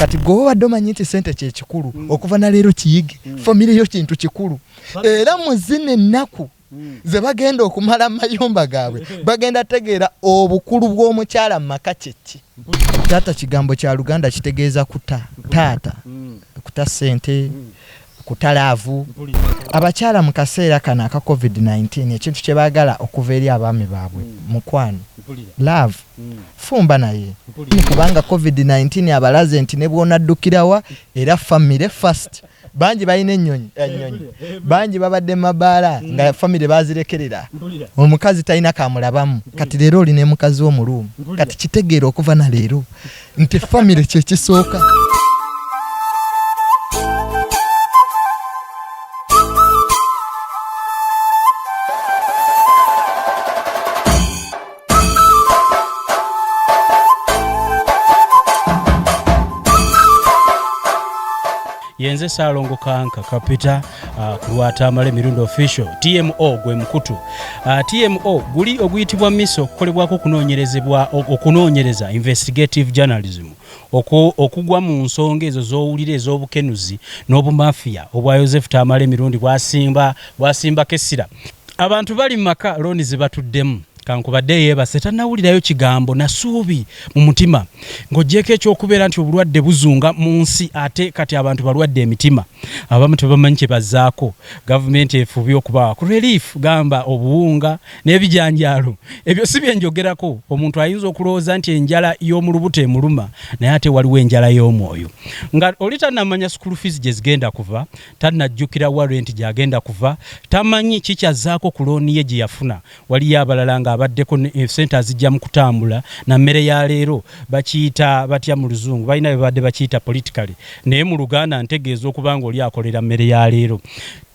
kati gwe wadde omanyi nti ssente kye kikulu okuva na leero kiyige famire yo kintu kikulu era mu zino ennaku ze bagenda okumala mayumba gaabwe bagenda tegeera obukulu bw'omukyala mu maka kyeki taata kigambo kya Luganda kitegeeza taata kuta ssente kutalaavu abakyala mu kaseera kano aka COVID-19 ekintu kye baagala okuva eri abaami baabwe mukwano love fumba naye kubanga COVID-19 abalaze nti ne bwonaddukirawa era family first banji balina ennyonyi banji babadde mabaala nga family bazirekerera omukazi talina kamulabamu kati leero oli ne mukazi w'omulumu kati kitegeera okuva na leero nti family kye kisooka. Yenze Salongo Kanka kapita Kuyomba-Tamale Mirundi official TMO gwe Mukutu. TMO guli oguyitibwa M.i.S.O kukolebwako okunoonyereza investigative journalism okugwa mu nsonga ezo z'owulire ez'obukenuzi n'obumafiya obwa Joseph Tamale Mirundi bwasimba kessira. Abantu bali mu maka looni ze batuddemu kankubadde yeebase tannawulirayo kigambo nasuubi mu mutima ng'oggyeko ekyokubeera nti obulwadde buzunga mu nsi ate kati abantu balwadde emitima abamu tebamanyi kye bazzaako gavumenti efubye okubawa ku relief gamba obuwunga n'ebijanjaalo ebyo si bye njogerako omuntu ayinza okulowooza nti enjala y'omu lubuto emuluma naye ate waliwo enjala y'omwoyo nga oli tannamanya school fees gye zigenda kuva tannajjukira warrant gy'agenda kuva tamanyi kikyazzaako ku looni ye gye yafuna waliyo abalala nga abaddeko sente azijja mu kutambula na mmere ya leero bakiyita batya mu luzungu balina bye badde bakiyita politically naye mu Luganda ntegeeza okubanga oli akolera mmere ya leero.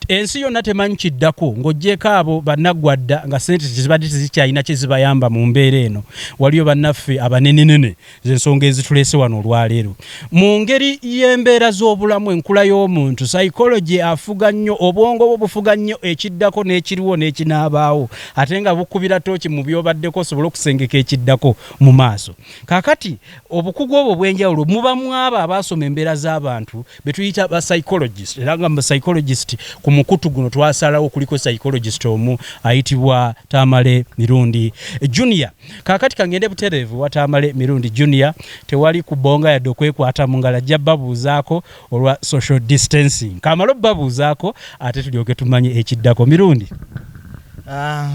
Ensi yonna temanyi kiddako ng'oggyeko abo bannaggwadda nga sente zibadde tezikyalina kye zibayamba mu mbeera eno waliyo bannaffe abanenenene z'ensonga ezituleese wano olwaleero mu ngeri y'embeera z'obulamu enkula y'omuntu psychology afuga nnyo obwongo bwo bufuga nnyo ekiddako n'ekiriwo n'ekinaabaawo ate nga bukubira tooki mu byobaddeko osobole okusengeka ekiddako mu maaso. Kaakati obukugu obwo bw'enjawulo mubamu abo abaasoma embeera z'abantu be tuyita ba psychologist era nga psychologist ku Mukutuguno twasalawo kuliko psychologist omu ayitibwa Tamale Mirundi Junior. Kaakati kangende buterevu wa Tamale Mirundi Junior tewali kubonga yadde okwekwata mu ngala ajja babuuzaako olwa social distancing kamalo babuuzaako ate tulyoke tumanye ekiddako Mirundi.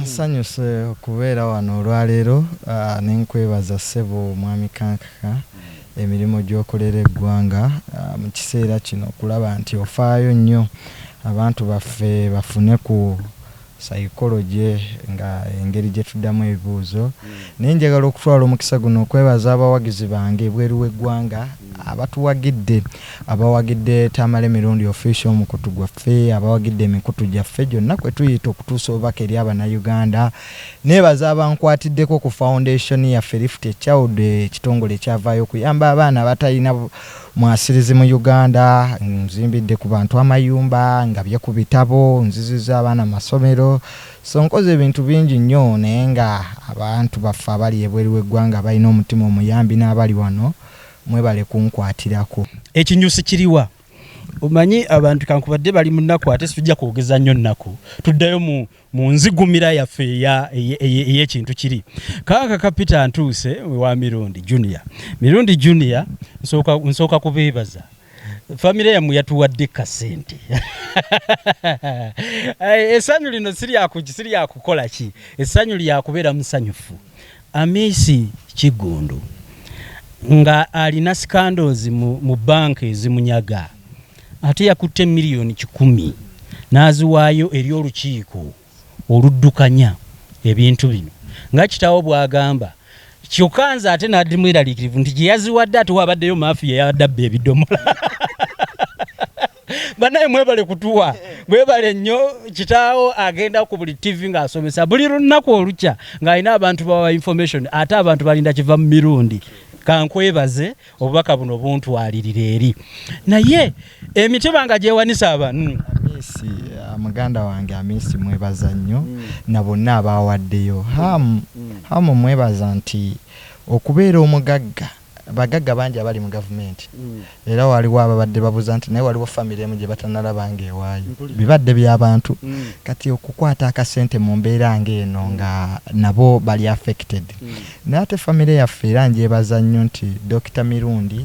Nsanyuse okubeera wano olwaleero nenkwebaza ssebo mwami Kankaka emirimu gy'okolera eggwanga mu kiseera kino okulaba nti ofaayo nnyo abantu baffe bafune ku psychology nga engeri gye tuddamu ebibuuzo naye njagala okutwala omukisa guno okwebaza abawagizi bange ebweru w'eggwanga abawagidde Tamale Mirundi official Mukutu Gwaffe abawagidde emikutu gyaffe gyonna kwe tuyita okutuusa obubaka eri Abannayuganda neebaza abankwatiddeko ku foundation yaffe Lift a Child ekitongole ekyavaayo okuyamba abaana abatalina mwasirizi mu Uganda nzimbidde ku bantu amayumba ngabye ku bitabo nziziza abaana masomero so nkoze ebintu bingi nnyo naye nga abantu baffe abali ebweru w'eggwanga balina omutima omuyambi n'abali wano mwebale kunkwatirako. Ekinyusi kiriwa omanyi abantu kankubadde bali mu nnaku ate situjja kwogeza nnyo nnaku tuddayo mu nzigumira yaffe ey'ekintu kiri kaaka kapita ntuuse wa Mirundi Junior. Mirundi Junior nsooka kubeebaza famire yammwe yatuwadde kasente essanyu lino siryakukola ki essanyu lyakubeera musanyufu Amiisi Kigundu nga alina scandals mu banki ezimunyaga ate yakutte miliyoni 10 n'aziwaayo eri olukiiko oluddukanya ebintu bino nga kitaawo bw'agamba kyokka nze ate n'addi mweraliikirivu nti gye yaziwadde ate wabaddeyo mafiya yadabba ebidomola banaye mwebale kutuwa mwebale nnyo kitaawo agenda ku buli TV ng'asomesa buli lunaku olukya ng'alina abantu bawa information ate abantu balinda kiva mu Mirundi kankwebaze obubaka buno buntwalirira eri naye emiteba nga gyewanisa abantu Amiisi muganda wange Amiisi mwebaza nnyo na bonna abawaddeyo hamu mwebaza nti okubeera omugagga bagagga bangi abali mu gavumenti era waliwo ababadde babuza nti naye waliwo famire emu gye batanalabanga ewaayo bibadde by'abantu kati okukwata akasente mu mbeera ng'eno nga nabo bali affected naye ate famire yaffe era njebaza nnyo nti Dr. Mirundi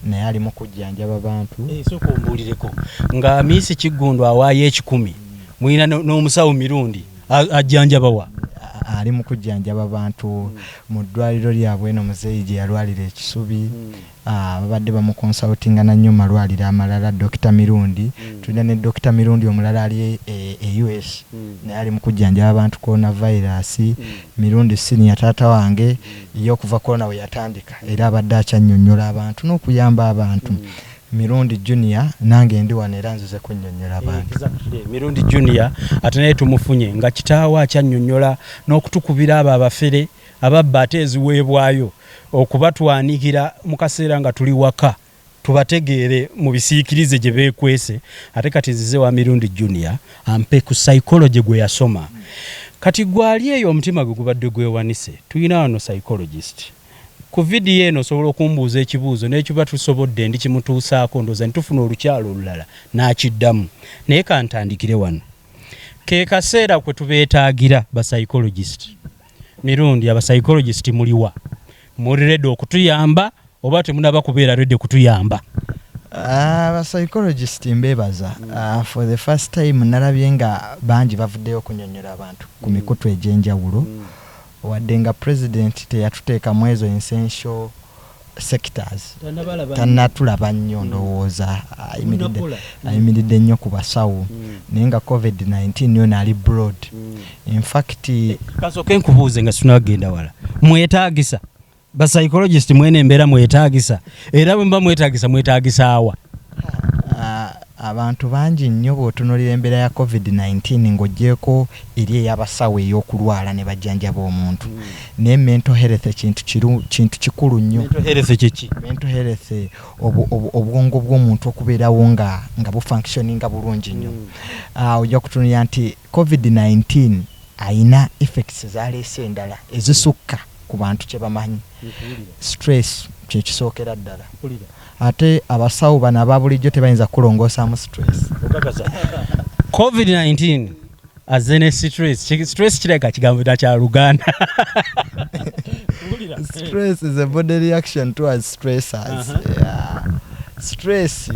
naye ali mu kujjanjaba bantu sooka ombuulireko nga M.i.S.O Kiggundu awaayo 10 mwina n'omusawo Mirundi ajjanjaba wa ali mu kujjanjaba bantu mu ddwaliro lyabwe eno muzeeyi gye yalwalira ekisubi babadde bamukonsultinga na nnyo malwaliro amalala Dr. Mirundi tulina ne Dr. Mirundi omulala ali U.S naye ali mu kujjanjaba abantu coronavirus Mirundi senior taata wange yo okuva corona we yatandika era abadde akyannyonnyola abantu n'okuyamba abantu Mirundi Junior nange ndi wano era nzize kunnyonnyola abantu Mirundi Junior ate naye tumufunye nga kitaawe akyannyonnyola n'okutukubira abo abafere ababba ate eziweebwayo okubatwanikira mu kaseera nga tuli waka tubategeere mu bisiikirize gye beekwese ate kati nzize wa Mirundi Junior ampe ku psychology gwe yasoma kati gwali eyo omutima gwe gubadde gwewanise tuyina wano psychologist ku video eno osobola okumbuuza ekibuuzo n'ekiba tusobodde ndi kimutuusaako ndooza ntufuna olukyalo olulala n'akiddamu naye kantandikire wano ke kaseera kwe tubeetaagira ba psychologist Mirundi aba psychologist muliwa muri ready okutuyamba oba temunaba kubeera ready kutuyamba aba psychologist mbebaza for the first time nalabye nga bangi bavuddeyo okunyonnyola abantu ku mikutu egy'enjawulo wadde nga president teyatuteeka mu ezo essential sectors tannatulaba nnyo ndowooza ayimiridde nnyo ku basawo naye nga COVID-19 yo naali broad in fact kasooke nkubuuze nga sinagenda wala mwetaagisa ba psychologist mwene embeera mwetaagisa era bwe mba mwetaagisa awa abantu bangi nnyo bw'otunuulira embeera ya COVID-19 ng'oggyeko eri ey'abasawo ey'okulwala ne bajjanjaba omuntu naye mental health kintu kikulu nnyo mental health obwongo bw'omuntu okubeerawo nga bufunctioninga bulungi nnyo ojja kutunuulira nti COVID-19 ayina effects zaleese endala ezisukka ku bantu kye bamanyi stress kyekisookera ddala ate abasawo bano ababulijjo tebayinza kulongoosamu stress COVID-19 azene stress kireka kigambo kya Luganda stress is a body reaction towards stressors stress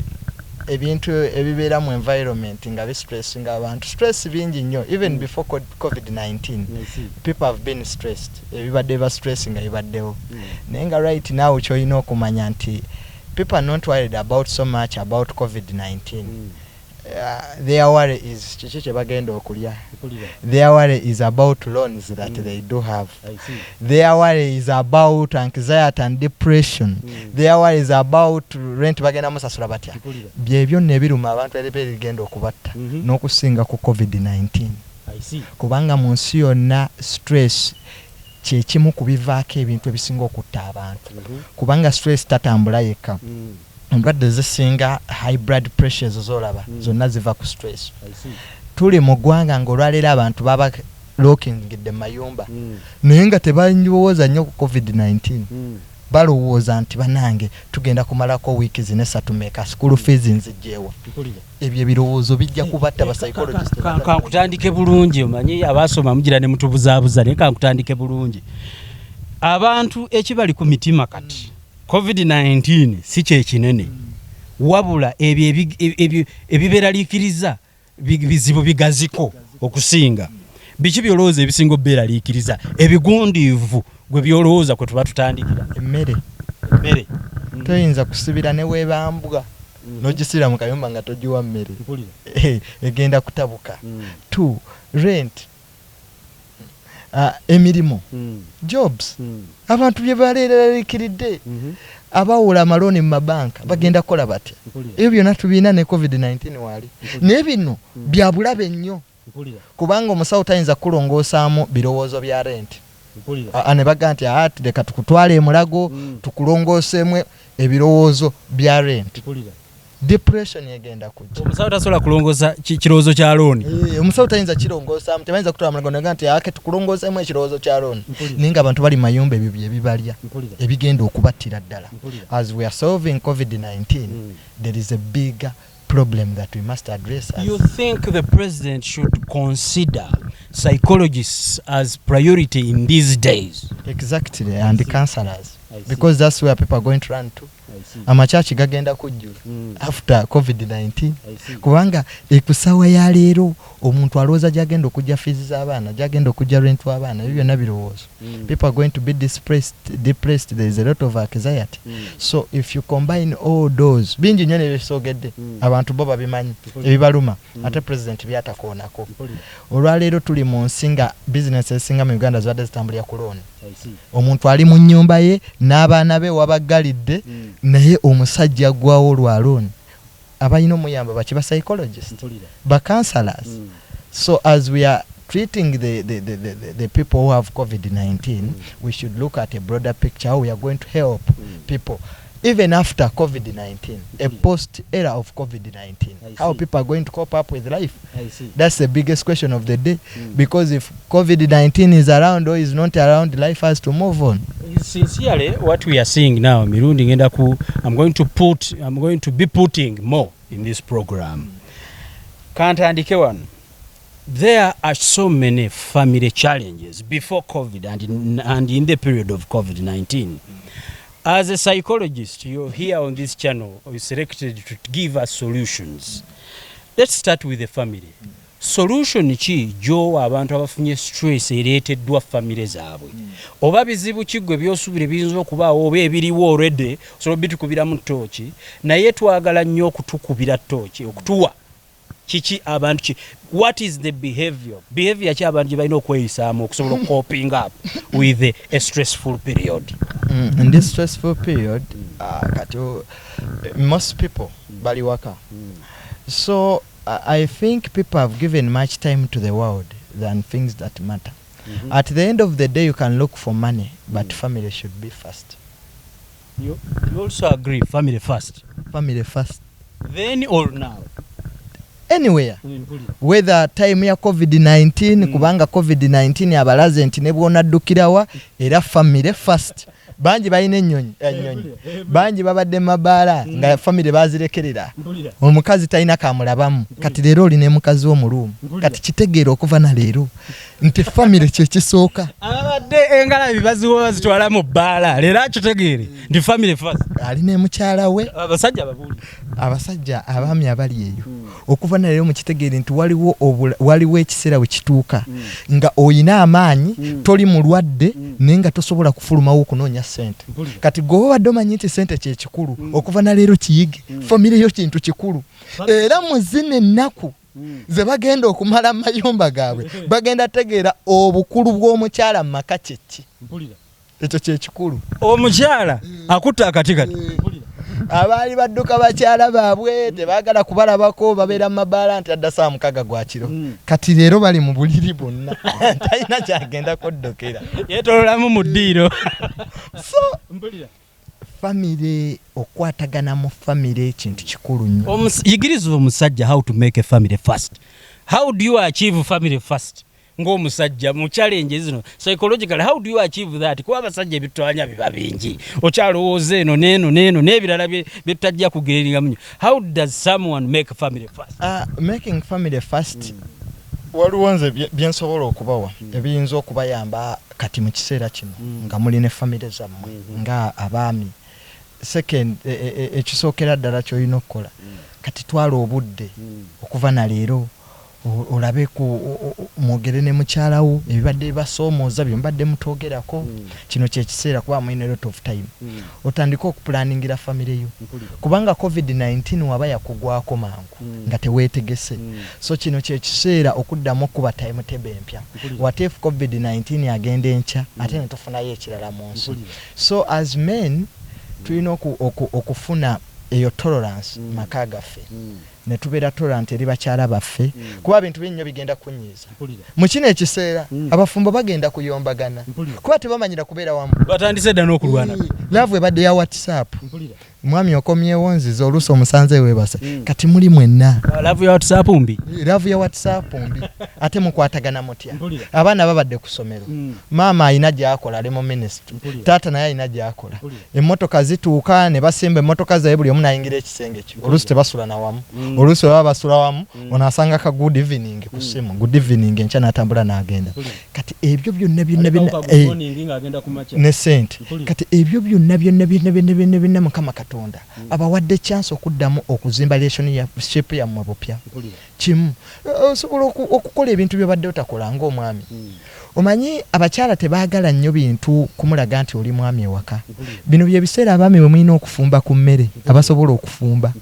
ebintu ebibeera mu environment nga bi-stressinga abantu stress bingi nnyo even before COVID-19 people have been stressed ebibadde ba-stressinga bibaddewo naye nga right now kyolina okumanya nti people are not worried about so much about COVID-19 their worry is kiki kye bagenda okulya their worry is about loans that they do have their worry is about anxiety and depression their worry is about rent bagenda musasula batya byebyo nebiruma abantu ebigenda okubatta n'okusinga ku COVID-19 kubanga mu nsi yonna stress kyekimu kubivaako ebintu ebisinga okutta abantu kubanga stress tatambula yekka endwadde zisinga high blood pressures zolaba zonna ziva ku stress tuli mu ggwanga ng'olwaleero abantu baba lookingidde mu mayumba naye nga tebalowooza nnyo ku COVID-19 balowooza nti banange tugenda kumalako wiiki zine 3 meka school fees nzijjeewa ebyo ebirowoozo bijja kubatta ba psychologist kankutandike bulungi omanyi abaasoma mugira ne mutubuzaabuza naye kankutandike bulungi abantu ekibali ku mitima kati COVID-19 si kyekinene wabula ebyo ebibeeraliikiriza bizibu bigaziko okusinga biki byolowooza ebisinga obbeeraliikiriza ebigundiivu gwe byolowooza kwe tuba tutandikira emmere toyinza kusibira ne weebambwa n'ogisira mu kayumba nga togiwa mmere egenda kutabuka 2 rent emirimu jobs abantu bye baleeraliikiridde abawula amaloni mu mabanka bagenda kukola batya ebyo byonna tubiina ne COVID-19 waali naye bino bya bulabe nnyo kubanga omusawo tayinza kulongoosaamu birowoozo bya rent ne baga nti ati leka tukutwala emulago tukulongooseemu ebirowoozo bya rent depression egenda kujja. Omusawo tasobola kulongoosa kirowoozo kya looni. Omusawo tayinza kirongoosa, tebayinza kutwala amagonda nti ake tukulongooseemu ekirowoozo kya looni. Naye nga abantu bali mayumba ebyo ebibalya ebigenda okubattira ddala. As we are solving COVID-19, there is a bigger problem that we must address. You think the president should consider psychologists as priority in these days? Exactly, and the counselors, because that's where people are going to run to. Amachachi gagenda kujjula after COVID-19 kubanga ekusawa ya leero omuntu alooza jagenda okujja fees z'abaana, jagenda okujja rent w'abaana, ebyo byonna birowoozo. People are going to be depressed. There is a lot of anxiety. So if you combine all those, bingi nnyo nebisogedde abantu bo babimanyi ebibaluma ate president byatakoonako. Olwaleero tuli mu nsi nga business esinga mu Uganda zibadde zitambulira ku looni. Omuntu ali mu nnyumba ye n'abaana be wabagalidde naye omusajja gwawo lwa looni. Abalina omuyamba bakiba psychologist, ba counselors. So as we are treating the people who have COVID-19, we should look at a broader picture how we are going to help people even after COVID-19, a post-era of COVID-19, how people are going to cope up with life. That's the biggest question of the day, because if COVID-19 is around or is not around, life has to move on. Sincerely, what we are seeing now, Mirundi Ngendaku, I'm going to be putting more in this program. Kantandike one. There are so many family challenges before COVID and in the period of COVID-19. As a psychologist, you're here on this channel, you selected to give us solutions. Let's start with the family. Solution ki jo abantu abafunye stress ereeteddwa family zaabwe. Oba bizibu ki gwe byosubire biyinza okubaawo oba ebiriwo already osobola bitukubiramu ttooki, naye twagala nnyo okutukubira ttooki okutuwa kiki abantu ki. What is the behavior ki abantu gye balina okweyisaamu okusobola coping up with a stressful period? In this stressful period, most people bali waka. So I think people have given much time to the world than things that matter. At the end of the day, you can look for money, but family should be first. You also agree, family first? Family first. Then or now? Anywhere. Whether time ya COVID-19, kubanga COVID-19 abalaze nti ne bwonaddukirawa era family first. Banji balina ennyonyi. Banji babadde mabaala nga family bazirekerera. Omukazi talina kamulabamu. Kati leero olina mukazi w'omulumu. Kati kitegeera okuva na leero nti family kye kisooka. Abadde engalabi baziwo bazitwala mu bbaala. Leero akitegeere nti family first. Alina mukyala we. Abasajja abaami abali eyo. Okuva na leero mu kitegeere nti waliwo ekiseera we kituuka nga oyina amaanyi, toli mulwadde nenga tosobola kufulumawo okunoonya sente. Kati gwe obadde omanyi nti sente kye kikulu, okuva na leero kiyige. Family yo kintu kikulu. Era mu zino ennaku ze bagenda okumala mu mayumba gaabwe bagenda tegeera obukulu bw'omukyala mu maka kyeki. Ekyo kye kikulu. Omukyala akutta akatikati. Abaali badduka bakyala baabwe tebaagala kubalabako, babeera mu mabaala nti adda saa mukaga gwa kiro. Kati leero bali mu buliri bonna. Talina kyagenda kuddokera. Yeetololamu mu ddiiro. So family, okwatagana mu family kintu kikulu nnyo. Yigiriza omusajja how to make a family first. How do you achieve family first? Ng'omusajja mu challenge zino psychologically, how do you achieve that? Kuba abasajja ebitwanya biba bingi, okyalowooza eno n'eno n'ebirala byetutajja kugereringa munyo. How does someone make family first? Making family first, waliwo nze byensobola okubawa ebiyinza okubayamba kati mu kiseera kino nga muli ne family zammwe nga abaami. Second, ekisookera ddala ky'olina okukola kati twala obudde okuva na leero olabe ku mwogere ne mukyalawo ebibadde basoomooza bye mbadde mutoogerako. Kino kye kiseera kuba mulina a lot of time. Otandika okupulaningira family yo kubanga COVID-19 waba yakugwako mangu nga teweetegese. So kino kye kiseera okuddamu okuba timetable empya. What if COVID-19 agenda enkya ate ne tufunayo ekirala mu nsi? So as men tulina okufuna eyo tolerance maka gaffe. ne tubeera tolerant eri bakyala baffe kuba bintu binnyo bigenda kunyiiza mu kino ekiseera abafumbo bagenda kuyombagana kuba tebamanyira kubeera wamu batandise dda n'okulwana laavu ebadde ya WhatsApp mwami okomyewo nziza oluusi omusanze weebasa kati muli mwenna laavu ya WhatsApp mbi laavu ya WhatsApp mbi ate mukwatagana mutya abaana babadde ku ssomero maama alina gy'akola ali mu ministry taata naye alina gy'akola emmotoka zituuka ne basimba emmotoka zaye buli omu nayingira ekisenge kyo oluusi tebasula na wamu oluusi baba basula wamu onaasanga ka good evening ku ssimu good evening enkya n'atambula n'agenda kati ebyo byonna ne sente kati ebyo byonna Mukama Katonda abawadde chance okuddamu okuzimba relationship yammwe bupya kimu osobola okukola ebintu byobadde otakola ng'omwami omanyi abakyala tebaagala nnyo bintu kumulaga nti oli mwami ewaka bino bye biseera abaami bwe mulina okufumba ku mmere abasobola okufumba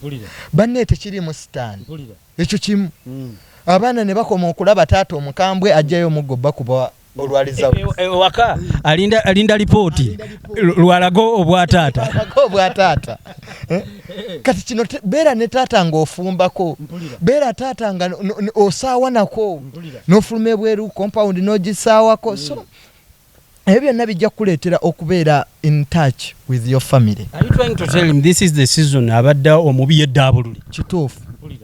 banne tekirimu sitaani ekyo kimu abaana ne bakoma okulaba taata omukambwe ajjayo omuggo bakuba olwaliza ewaka alinda lipooti lwalago obwataata kati kino beera ne taata ng'ofumbako beera taata nga osaawa nako n'ofuluma ebweru compound n'ogisaawako so ebyo byonna bijja kukuleetera okubeera in touch with your family. Are you trying to tell him this is the season abadda omubi yeddaabululi?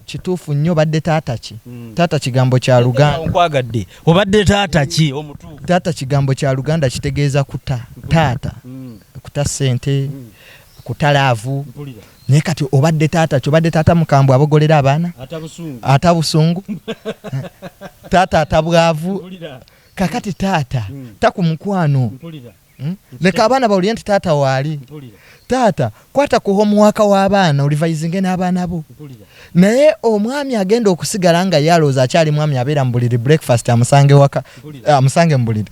Kituufu nnyo badde taata ki taata kigambo kya Luganda nkwagadde obadde taata ki omutuufu taata kigambo kya Luganda kitegeeza taata kuta ssente kutalaavu naye kati obadde taata mukambwe abogolera abaana atabusungu taata atabwavu kakati taata taku mukwano leka abaana bawulire nti taata waali taata kwata ku homework w'abaana olivayizinge n'abaana bo naye omwami agenda okusigala nga yalooza akyali mwami abeera mu buliri breakfast amusange waka amusange mu buliri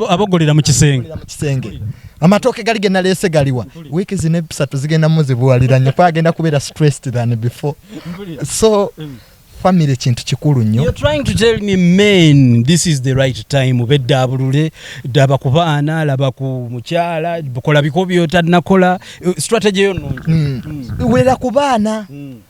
abogolera mu kisenge amatooke gali ge naleese galiwa wiiki zino episatu zigenda muzibuwalira nnyo kuba agenda kubeera stressed than before so family kintu kikulu nnyo. You're trying to tell me men this is the right time beddaabulule daba ku baana laba ku mukyala bukola biko byotanakola strategy yo nnungi wera ku baana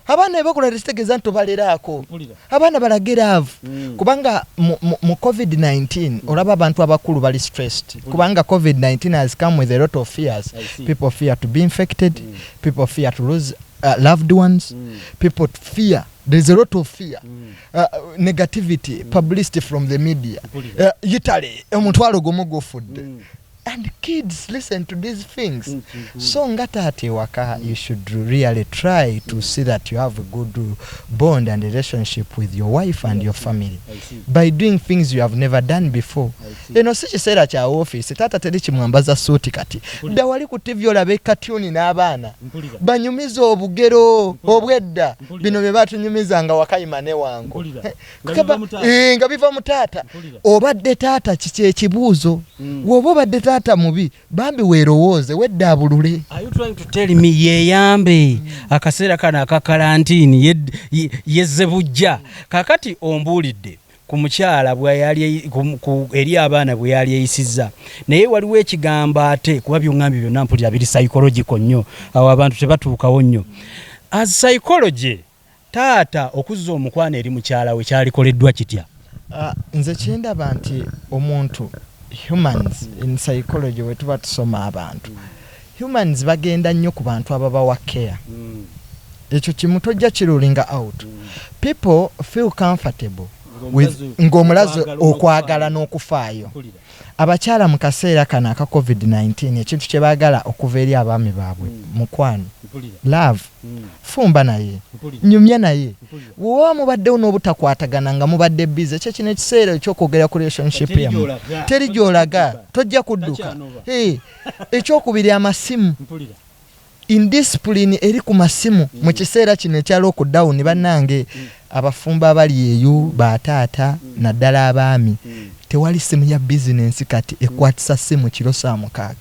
abaana bakola restegeza nto baleraako abaana balageravu kubanga mu COVID-19 olaba abantu abakulu bali stressed kubanga COVID-19 has come with a lot of fears. People fear to be infected, people fear to lose loved ones, people fear. There's a lot of fear, negativity, publicity from the media. Italy, omutwalo gomo go food. And kids listen to these things. So ngata ati waka, you should really try to see that you have a good bond and relationship with your wife and your family by doing things you have never done before. You know, si kiseera kya office tata teri kimwambaza suuti kati dda wali ku TV olabe katuni n'abaana banyumiza obugero obwedda bino bye batunyumizanga wakayima ne wangu nga biva mu taata obadde taata kiki ekibuuzo woba obadde taata mubi bambi weerowooze weddaabulule. Are you trying to tell me yeeyambe akaseera kana akakarantini yezze bujja kakati ombuulidde ku mukyala bweyali eri abaana bwe yali eyisizza naye waliwo ekigambo ate kuba byongambye byonna mpulira biri psychological nnyo awo abantu tebatuukawo nnyo as psychology taata okuzza omukwano eri mukyala we kyalikoleddwa kitya? Nze kyendaba nti omuntu humans in psychology we tuba tusoma abantu humans bagenda nnyo ku bantu ababawa care ekyo kimu tojja kirulinga out people feel comfortable with ng'omulazo okwagala n'okufaayo abakyala mu kaseera kano aka COVID-19 ekintu kye baagala okuva eri abaami baabwe mukwano love fumba naye nyumya naye woba mubaddewo n'obutakwatagana nga mubadde bize ekyo kino ekiseera ekyokwogera ku relationship yamu teri gy'olaga tojja kudduka ekyokubiri amasimu indiscipline eri ku masimu mu kiseera kino ekya lockdown bannange abafumba abali eyo bataata naddala abaami tewali simu ya bizinensi kati ekwatisa simu kiro saa 6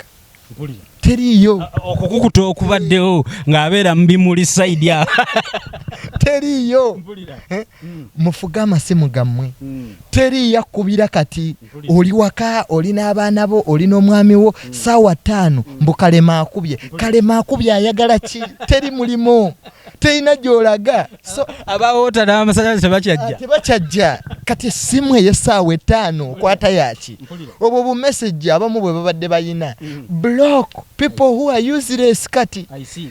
teriyo okukukuta okubaddewo ng'abeera mbimuli saidi teriyo mufuga amasimu gammwe teriyo akubira kati oli waka oli n'abaana bo oli n'omwami wo saawa 5 mbu kalema akubye ayagala ki teri mulimo teyina gy'olaga. So abawoota n'amasanyalaze tebakyajja kati essimu ey'essaawa 5 okwata yaki obwo bumesagi abamu bwe babadde bayina block people who are useless. Kati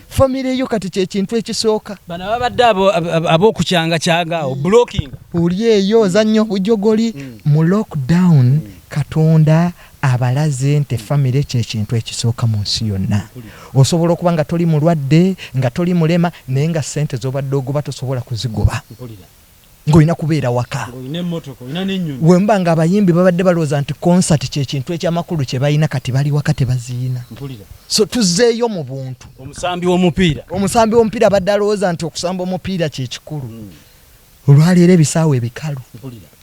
family yo kati kyekintu ekisooka bano babadde ab'okukyanga awo blocking oli eyo ozannyo bujogoli mu lockdown. Katonda abalaze nti family kyekintu ekisooka mu nsi yonna. Osobola okuba nga toli mulwadde nga toli mulema naye nga ssente z'obadde ogoba tosobola kuzigoba ng'olina kubeera waka. Wemba nga abayimbi babadde balowooza nti concert kyekintu ekyamakulu kye balina kati bali waka tebaziina. So tuzzeeyo mu buntu. Omusambi w'omupiira abadde alowooza nti okusamba omupiira kyekikulu. Olwaleero ebisaawe ebikalu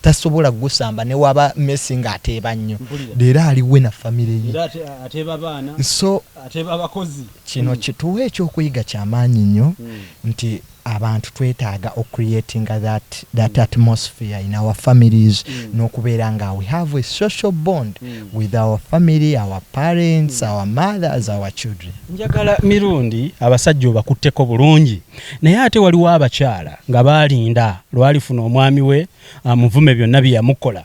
tasobola gusamba ne waba Messi nga ateeba nnyo. Leero aliwe na family ye. Ateeba baana. So ateeba abakozi. Kino kituwa ekyokuyiga ky'amaanyi nnyo nti abantu twetaaga creating that atmosphere in our families n'okubeera nga we have a social bond with our family, our parents, our mothers, our children. Njagala Mirundi abasajja obakutteko bulungi naye ate waliwo abakyala nga baalinda lwalifuna omwami we muvume byonna bye yamukola.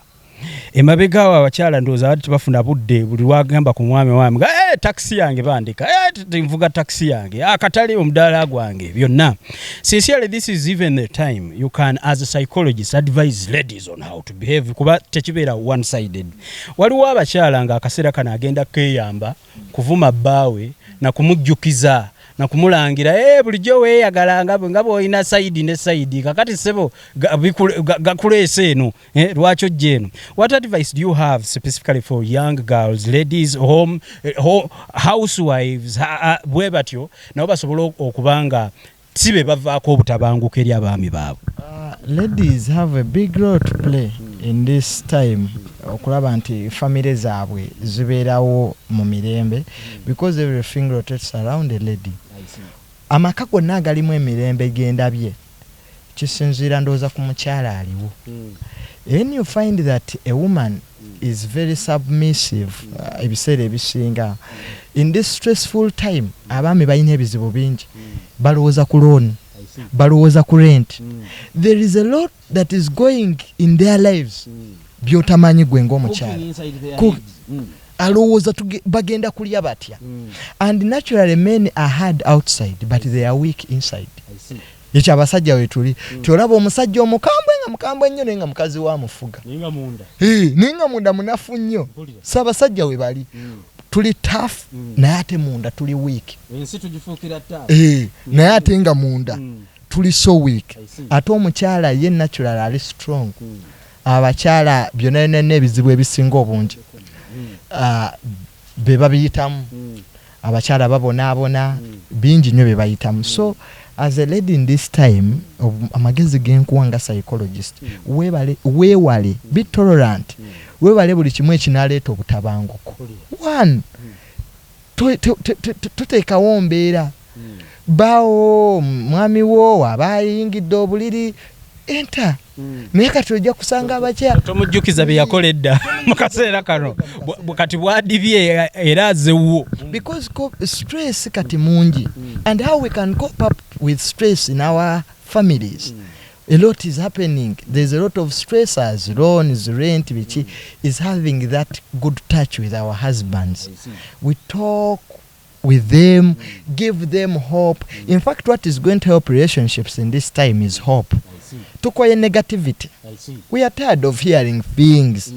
Emabega awo abakyala ndowooza bati tebafuna budde buli lwagamba ku mwami waabwe taxi yange bandika nvuga taxi yange akatale omudaala gwange byonna. Sincerely, this is even the time you can as a psychologist advise ladies on how to behave kuba tekibeera one sided. Waliwo abakyala nga akaseera kana agenda keeyamba kuvuma bbaawe na kumujjukiza na kumulangira bulijjo weeyagalanga nga bw'olina sayidi ne sayidi kakati ssebo gakuleese eno lwaki ojja eno. What advice do you have specifically for young girls, ladies, housewives bwe batyo nabo basobola okuba nga si be bavaako obutabanguko eri abaami baabwe? Ladies have a big role to play in this time okulaba nti family zaabwe zibeerawo mu mirembe because everything rotates around a lady. Amaka gonna agalimu emirembe gendabye kisinziira ndowooza ku mukyala aliwo. And you find that a woman is very submissive ebiseera ebisinga. In this stressful time abaami balina ebizibu bingi balowooza ku loan balowooza ku rent. There is a lot that is going in their lives byotamanyi gwe ng'omukyala alowooza bagenda kulya batya. And naturally men are hard outside but they are weak inside. Ekyo abasajja we tuli tyolaba omusajja omukambwe nga mukambwe nnyo naye nga mukazi wa mufuga naye nga munda munafu nnyo. So abasajja we bali tuli tough naye ate munda tuli weak. Naye ate nga munda tuli so weak. Ate omukyala ye natural ali strong. Abakyala byonna n'ebizibu ebisinga obungi be babiyitamu. Abakyala babonaabona bingi nnyo be bayitamu. So as a lady in this time amagezi genkuwa nga psychologist weewale be tolerant weewale buli kimu ekinaleeta obutabanguko. One toteekawo mbeera bawo mwami wo aba ayingidde obuliri enta naye kati ojja kusanga abakyala tomujjukiza bye yakoledda mu kaseera kano kati bwadibye era azewo because stress kati mungi. And how we can cope up with stress in our families. A lot is happening. There's a lot of stressors, loans, rent, which is having that good touch with our husbands. We talk with them, give them hope. In fact, what is going to help relationships in this time is hope. Tukoye negativity. We are tired of hearing things.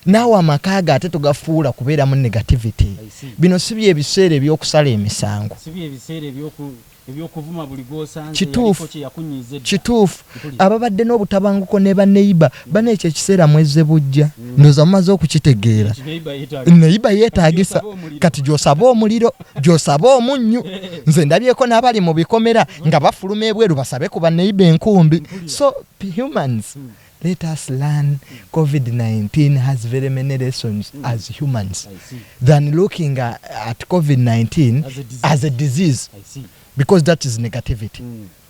Now amakaga ate tugafuula kubeera mu negativity. Bino si bye ebiseera ebyokusala emisango. Kituufu ababadde n'obutabanguko ne baneiba bane ekyo ekiseera mweze bujja ndoza mumaze okukitegeera. Neiba yeetaagisa kati gy'osaba omuliro gy'osaba omunnyu. Nze ndabyeko n'abali mu bikomera nga bafuluma ebweru basabe ku baneiba enkumbi. So humans, let us learn. COVID-19 has very many lessons as humans than looking at COVID-19 as a disease. Because that is negativity.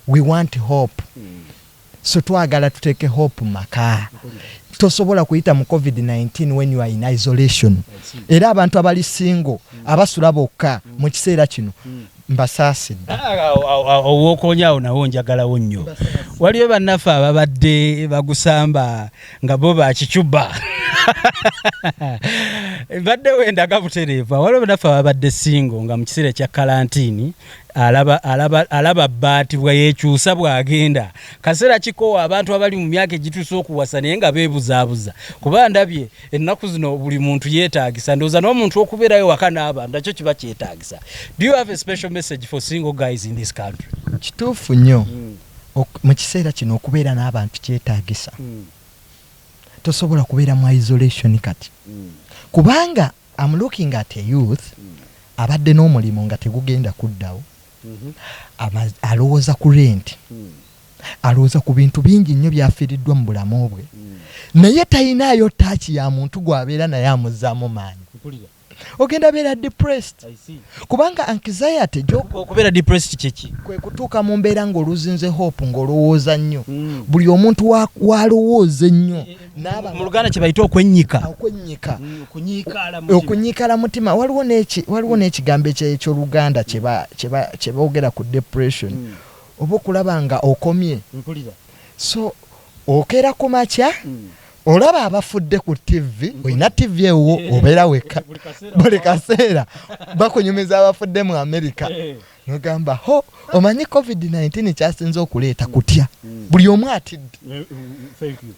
We want hope. So twagala tuteke hope maka. Tosobola kuyita mu COVID-19 when you are in isolation. Era abantu abali single abasula bokka mu kiseera kino mbasaasidde owokonyaawo nawo njagalawo nnyo waliyo bannaffe ababadde bagusamba nga bo bakicuba badde wendaga butereeva waliwo bannaffe ababadde singo nga mu kiseera kya kalantiini alaba bbaati bwe yeekyusa bw'agenda kaseera kikoowa abantu abali mu myaka egituuse okuwasa naye nga beebuzaabuza kuba ndabye ennaku zino buli muntu yeetaagisa ndowooza n'omuntu okubeerayo waka n'abantu nakyo kiba kyetaagisa. Do you have a special message for single guys in this country? Kituufu nnyo mu kiseera kino okubeera n'abantu kyetaagisa. Tosobola kubeera mu isolation kati kubanga I'm looking at a youth abadde n'omulimu nga tegugenda kuddawo. Alowooza ku rent, alowooza ku bintu bingi nnyo byafiiriddwa mu bulamu bwe, naye talinayo taaki ya muntu gw'abeera naye amuzzaamu maanyi. Ogenda beera depressed kubanga anxiety okubeera depressed kyeki kwe kutuuka mu mbeera ng'oluzinze hope ng'olowooza nnyo buli omuntu walowooza ennyo mu Luganda kye bayita okwennyika okunyiikala mutima. Waliwo n'ekigambo eky'Oluganda kye boogera ku depression oba okulaba nga okomye, so okeera ku makya olaba abafudde ku TV, olina TV ewo obeera wekka buli kaseera bakunyumiza abafudde mu America nogamba ho omanyi COVID-19 kyasinze okuleeta kutya buli omu atidde.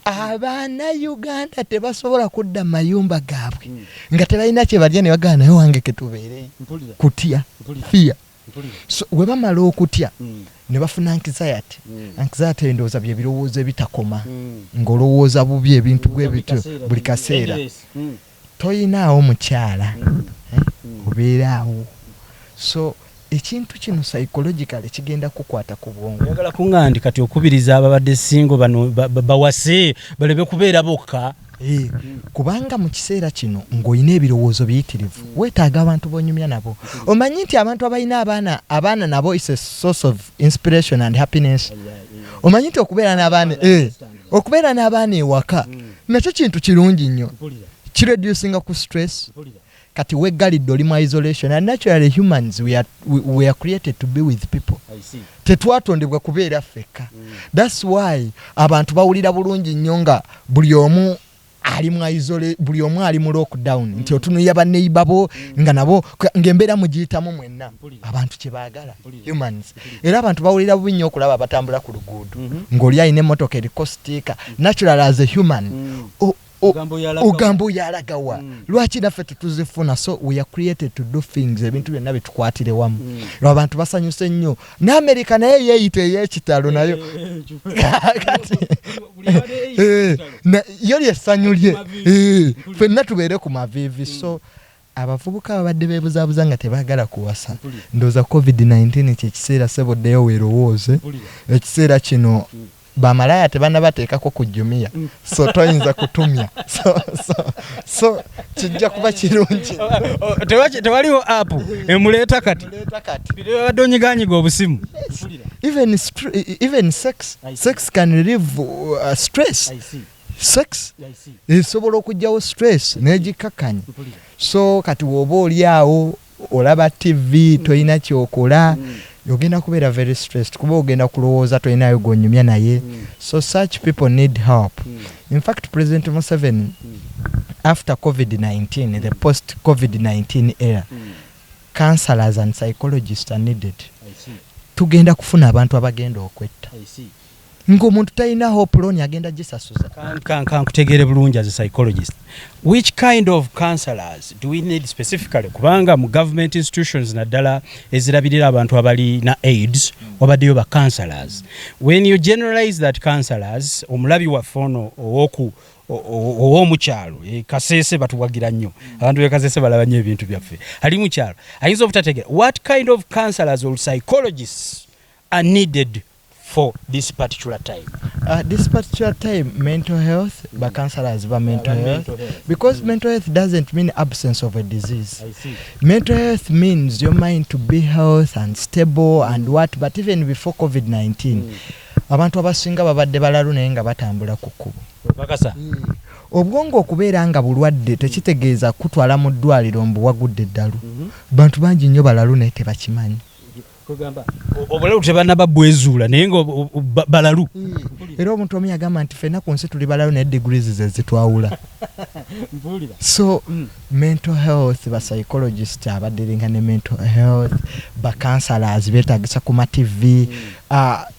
Abaana Uganda tebasobola kudda mu mayumba gaabwe nga tebalina kye balya ne bagana naye wange ketubeereyo kutya fear. So we bamala okutya ne bafuna anxiety. Anxiety ndowooza bye birowoozo ebitakoma ng'olowooza bubi ebintu bw'ebityo buli kaseera. Toyinaawo mukyala obeeraawo. So ekintu kino psychologically kigenda kukwata ku bwongo. Njagala kuŋŋandi kati okubiriza ababadde singo bano bawase balebe kubeera bokka. Kubanga mu kiseera kino ng'olina ebirowoozo biyitirivu weetaaga abantu bonyumya nabo. Omanyi nti abantu abalina abaana nabo is a source of inspiration and happiness. Omanyi nti okubeera n'abaana ewaka nakyo kintu kirungi nnyo, kireducinga ku stress. Kati weggalidde oli mu isolation, and naturally humans we are created to be with people. Tetwatondebwa kubeera ffekka. That's why abantu bawulira bulungi nnyo nga buli omu ali mu lockdown nti otunuya baneiba bo nga nabo ng'embeera mugiyitamu mwenna abantu kye baagala humans. Era abantu bawulira bubi nnyo okulaba batambula ku luguudo ng'oli alina emmotoka eriko sitiika. Natural as a human ogambo yalagawa lwaki naffe tetuzifuna. So we are created to do things ebintu byonna bitukwatire wamu. Abantu basanyuse nnyo n'Amerika naye yeeyita ey'ekitalo nayo kati yo lyessanyu lye ffenna tubeere ku maviivi. So abavubuka babadde beebuzaabuza nga tebaagala kuwasa. Ndowooza COVID-19 kyekiseera seboddeyo weerowooze. Ekiseera kino bamalaya tebannabateekako ku jumia, so toyinza kutumya. So kijja kuba kirungi. Tewaliwo app emuleeta kati babadde onyiganyiga obusimu. Even sex can relieve stress. Sex esobola okugyawo stress n'egikkakkanya. So kati woba oli awo olaba TV toyina kyokola ogenda kubeera very stressed kuba ogenda kulowooza tolinayo gonyumya naye. So such people need help. In fact, President Museveni after COVID-19, the post-COVID-19 era, counselors and psychologists are needed. Tugenda kufuna abantu abagenda okwetta. Ng'omuntu talina hope loan agenda gisasuza. Kankutegeere bulungi as a psychologist. Which kind of counselors do we need specifically? Kubanga mu government institutions naddala ezirabirira abantu abali na AIDS wabaddeyo ba counselors. When you generalize that counselors, omulabi waffe ono ow'omukyalo Kasese batuwagira nnyo abantu Kasese balaba nnyo ebintu byaffe ali mukyalo ayinza obutategeera. What kind of counselors or psychologists are needed for this particular time? This particular time, mental health, but counselors about mental health. Because mental health doesn't mean absence of a disease. I see. Mental health means your mind to be healthy and stable and what, but even before COVID-19, abantu abasinga babadde balalu naye nga batambula ku kkubo. Bakasa. Obwongo okubeera nga bulwadde tekitegeeza kutwala mu ddwaliro mbu wagudde eddalu. Bantu bangi nnyo balalu naye tebakimanyi. kugamba obulalu tebanaba bwezuula naye nga balalu era omuntu omu yagamba nti ffenna ku nsi tuli balalu naye degrees ze zitwawula so mental health ba psychologist abadealinga ne mental health ba counselors betagisa ku ma TV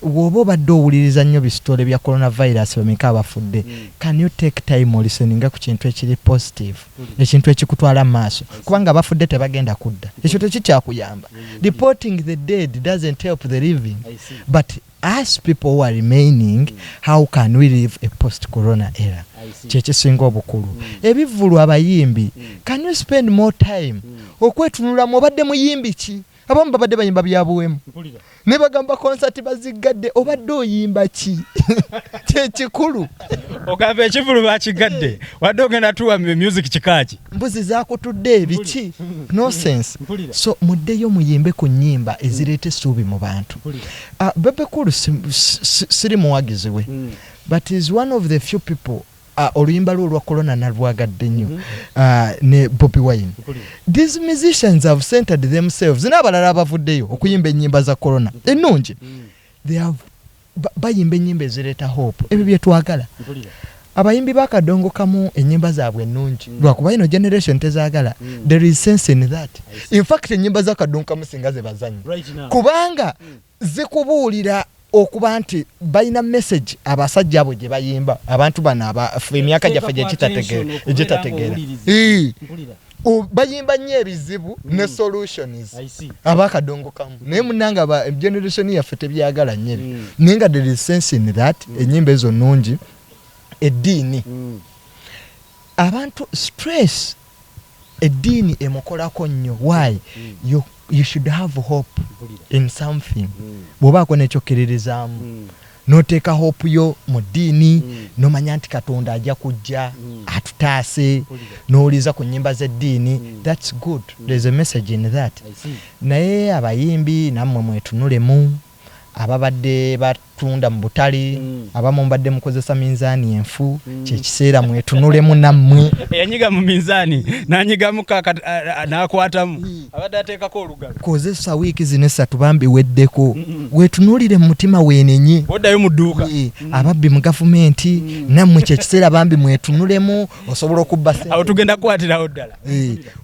woba obadde owuliriza nnyo bisitole bya coronavirus bameka abafudde can you take time olisteninga ku kintu ekiri positive ekintu ekikutwala maaso kubanga abafudde tebagenda kudda ekyo tekikyakuyamba reporting the dead doesn't help the living but as people who are remaining how can we live a post corona era kyekisinga obukulu ebivulu abayimbi can you spend more time okwetunula mu obadde muyimbi ki abamu babadde bayimba byabuwemu ne bagamba concert bazigadde obadde oyimba ki kyekikulu ogamba ekivulu bakigadde wadde ogenda tuwa music kikaaki mbuzi zakutudde ebiki no sense so muddeyo muyimbe ku nnyimba ezireeta essuubi mu bantu Babikola siri muwagizi we but is one of the few people oluyimba lwo lwa corona nalwagadde nnyo ne Bobi Wine. These musicians have centered themselves n'abalala abavuddeyo okuyimba ennyimba za corona ennungi they have bayimba ennyimba ezireeta hope ebyo bye twagala abayimbi bakadongo kamu ennyimba zaabwe ennungi lwakuba ino generation tezaagala there is sense in that in fact ennyimba za kadongo kamu singa ze bazanyi kubanga zikubuulira okuba nti bayina message abasajja abo gye bayimba abantu bano emyaka gyaffe gyekitategeera bayimba nnyo ebizibu ne solutions abakadongo kamu naye munanga generation yaffe tebyagala nnyo naye nga there is sense in that ennyimba ezo nnungi eddiini abantu stress eddiini emukolako nnyo why you should have hope in something bw'obaako n'ekyokkerereezaamu n'oteeka hope yo mu ddiini n'omanya nti katonda ajja kujja atutaase n'owuliza ku nnyimba z'eddiini that's good there's a message in that naye abayimbi nammwe mwetunulemu ababadde batunda mu butale abamu mbadde mukozesa minzaani enfu kyekiseera mwetunulemu nammwe yanyiga mu minzaani nanyigamu n'akwatamu abadde ateekako olugalo kozesa wiiki zino essatu bambi weddeko wetunulire mu mutima weenenye oddayo mu dduuka ababbi mu gavumenti nammwe kyekiseera bambi mwetunulemu osobola okubba awo tugenda kukwatirawo ddala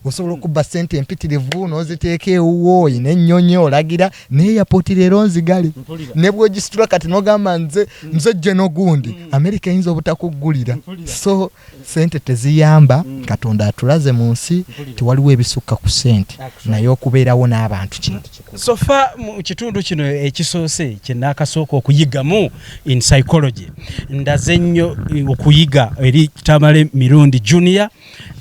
osobola okubba ssente empitirivu n'oziteeka ewuwo oyina ennyonyi olagira n'eyapooti leero nzigale ne bw'ogisitula kati n'ogamba nze jje n'ogundi Amerika eyinza obutakuggulira so sente teziyamba katonda atulaze mu nsi tewaliwo ebisukka ku sente naye okubeerawo n'abantu kintu sofa mu kitundu kino ekisoose kye naakasooka okuyigamu in psychology ndaze nnyo okuyiga eri Tamale Mirundi Junior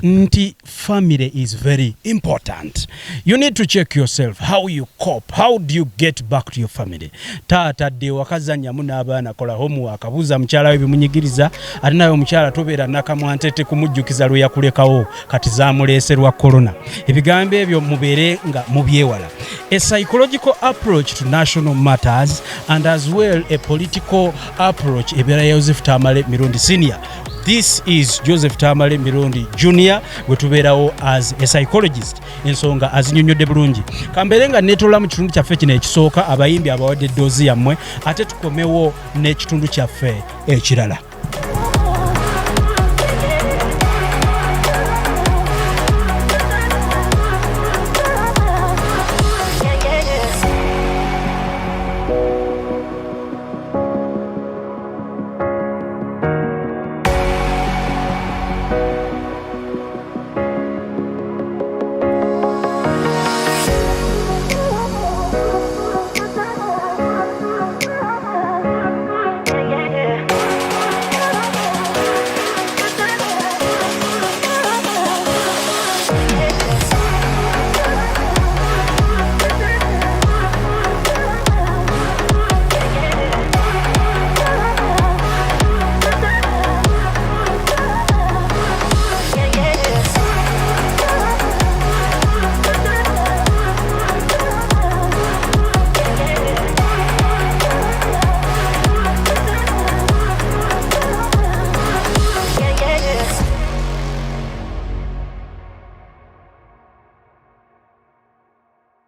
nti family is very important. You need to check yourself how you cope, how do you get back to your family. Taata de wakazanya n'abaana kola homework abuuza mukyala we bimunyigiriza ate naye omukyala tobeera nakamwantete kumujjukiza lwe yakulekawo kati zaamuleeserwa corona. Ebigambo ebyo mubeere nga mubyewala. A psychological approach to national matters and as well a political approach ebeera ya Joseph Tamale Mirundi Senior. This is Joseph Tamale Mirundi Junior wetubeerawo as a psychologist ensonga azinyonyodde bulungi kamberenga netola mu kitundu kyaffe kino ekisooka abayimbi abawadde ddoozi yammwe ate tukomewo n'ekitundu kyaffe ekirala.